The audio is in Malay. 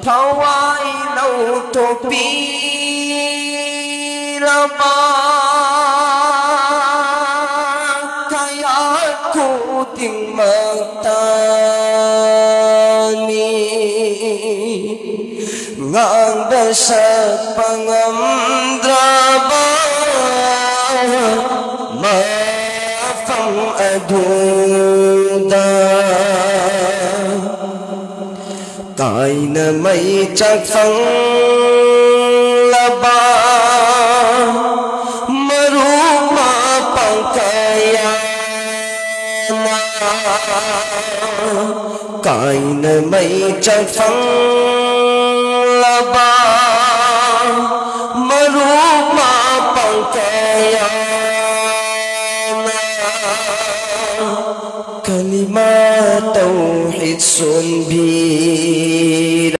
ถวายเราทุกปีละมาขยาคูติงมักตานีngang dasar pangam draba mafang aduda tai na may chắc phang laba maruma pangkaya na kai na may chắc phang laba maruma pangkaya na kalimat tauhid sunbi